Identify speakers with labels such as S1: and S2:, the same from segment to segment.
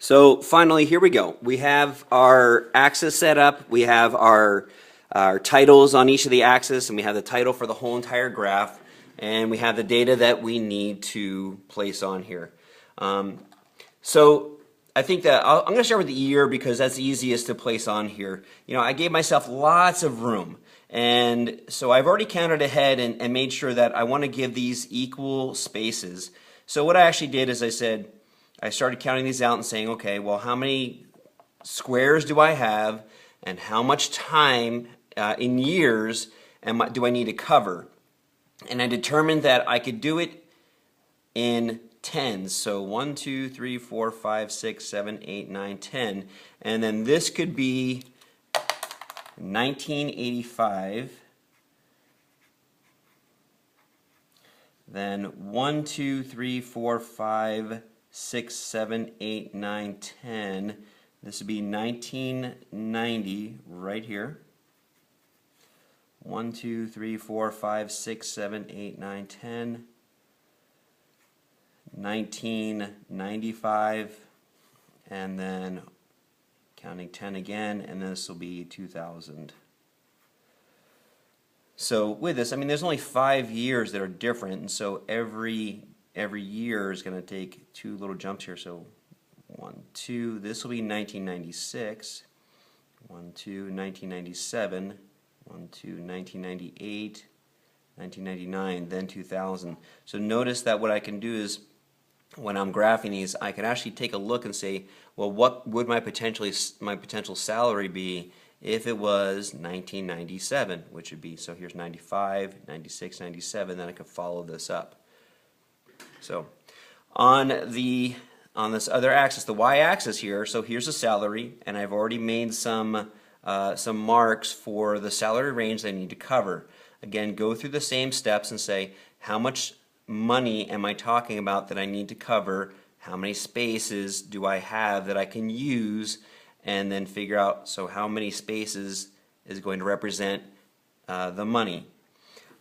S1: So finally, here we go. We have our axis set up. We have our titles on each of the axes, and we have the title for the whole entire graph, and we have the data that we need to place on here. So I think that I'm going to start with the year because that's the easiest to place on here. You know, I gave myself lots of room, and so I've already counted ahead and made sure that I want to give these equal spaces. So what I actually did is I started counting these out and saying, okay, well, how many squares do I have, and how much time in years do I need to cover? And I determined that I could do it in tens. So 1, 2, 3, 4, 5, 6, 7, 8, 9, 10. And then this could be 1985. Then 1, 2, 3, 4, 5, 6, 7, 8, 9, 10. This would be 1990 right here. 1, 2, 3, 4, 5, 6, 7, 8, 9, 10. 1995, and then counting 10 again, and this will be 2000. So with this, I mean, there's only 5 years that are different, and so every year is going to take 2 little jumps here. So 1, 2, this will be 1996, 1, 2, 1997, 1, 2, 1998, 1999, then 2000. So notice that what I can do is, when I'm graphing these, I can actually take a look and say, well, what would my potential salary be if it was 1997, which would be, so here's 95, 96, 97, then I could follow this up. So on this other axis, the y-axis here, so here's the salary, and I've already made some marks for the salary range that I need to cover. Again, go through the same steps and say, how much money am I talking about that I need to cover? How many spaces do I have that I can use? And then figure out, so how many spaces is going to represent the money.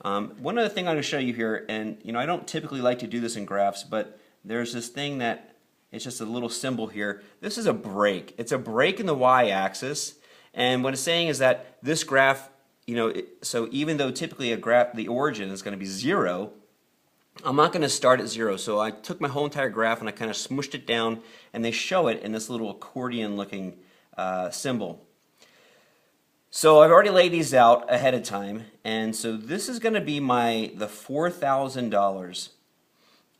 S1: One other thing I'm going to show you here, and you know, I don't typically like to do this in graphs, but there's this thing that it's just a little symbol here. This is a break. It's a break in the y-axis, and what it's saying is that this graph, you know, so even though typically a graph, the origin is going to be 0, I'm not going to start at 0. So I took my whole entire graph and I kind of smushed it down, and they show it in this little accordion looking symbol. So I've already laid these out ahead of time, and so this is going to be the $4,000.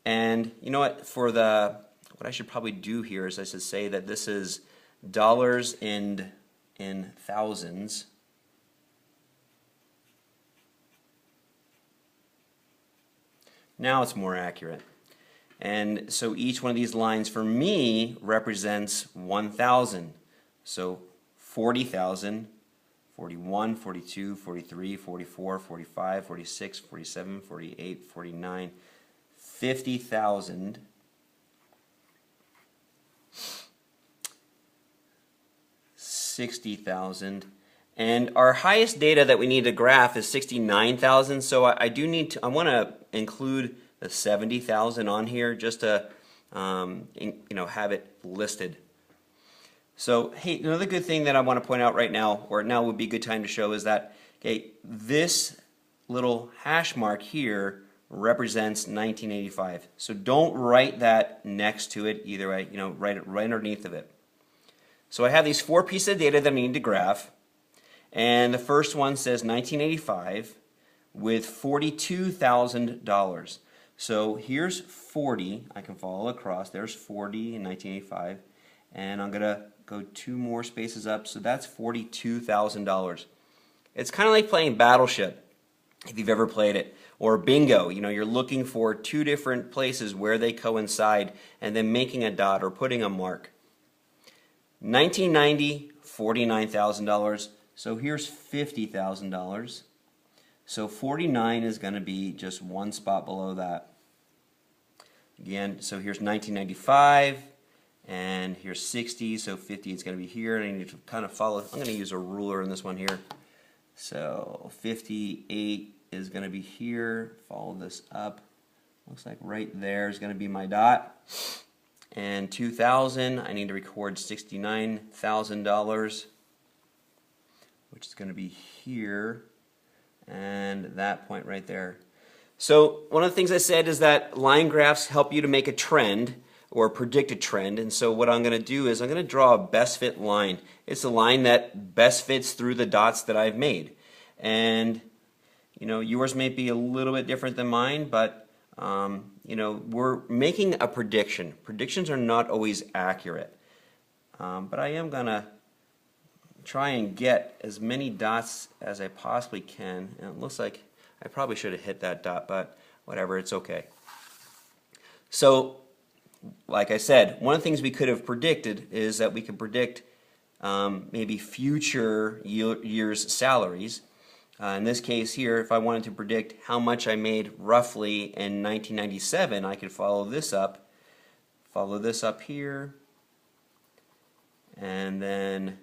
S1: And you know what, what I should probably do here is I should say that this is dollars in thousands. Now it's more accurate. And so each one of these lines for me represents 1,000. So 40,000, 41, 42, 43, 44, 45, 46, 47, 48, 49, 50,000, 60,000. And our highest data that we need to graph is 69,000. So I want to include the 70,000 on here just to you know, have it listed. So hey, another good thing that I want to point out right now, or now would be a good time to show, is that okay, this little hash mark here represents 1985. So don't write that next to it either way. You know, write it right underneath of it. So I have these 4 pieces of data that I need to graph. And the first one says 1985 with $42,000. So here's 40. I can follow across. There's 40 in 1985. And I'm going to go 2 more spaces up. So that's $42,000. It's kind of like playing Battleship, if you've ever played it. Or bingo. You know, you're looking for 2 different places where they coincide and then making a dot or putting a mark. 1990, $49,000. So here's $50,000. So 49 is going to be just 1 spot below that. Again, so here's 1995, and here's 60, so 50 is going to be here, and I need to kind of follow. I'm going to use a ruler in this one here. So 58 is going to be here. Follow this up. Looks like right there is going to be my dot. And 2000, I need to record $69,000, which is going to be here, and that point right there. So one of the things I said is that line graphs help you to make a trend or predict a trend, and so what I'm going to do is I'm going to draw a best fit line. It's the line that best fits through the dots that I've made. And you know, yours may be a little bit different than mine, but you know, we're making a prediction. Predictions are not always accurate, but I am going to try and get as many dots as I possibly can. And it looks like I probably should have hit that dot, but whatever, it's okay. So, like I said, one of the things we could have predicted is that we could predict maybe future years' salaries. In this case here, if I wanted to predict how much I made roughly in 1997, I could follow this up here, and then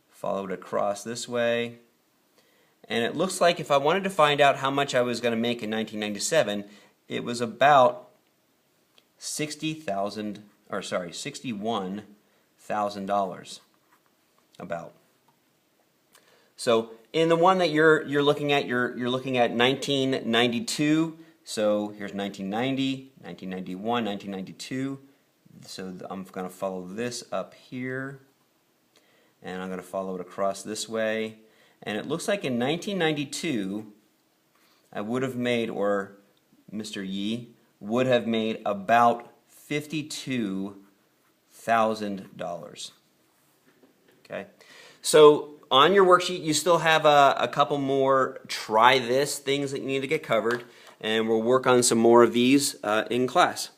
S1: follow it across this way. And it looks like if I wanted to find out how much I was going to make in 1997, it was about $61,000 about. So in the one that you're looking at, you're looking at 1992. So here's 1990, 1991, 1992. So I'm going to follow this up here, and I'm going to follow it across this way. And it looks like in 1992, I would have made, or Mr. Yi would have made about $52,000. Okay, so on your worksheet, you still have a couple more try this things that you need to get covered, and we'll work on some more of these in class.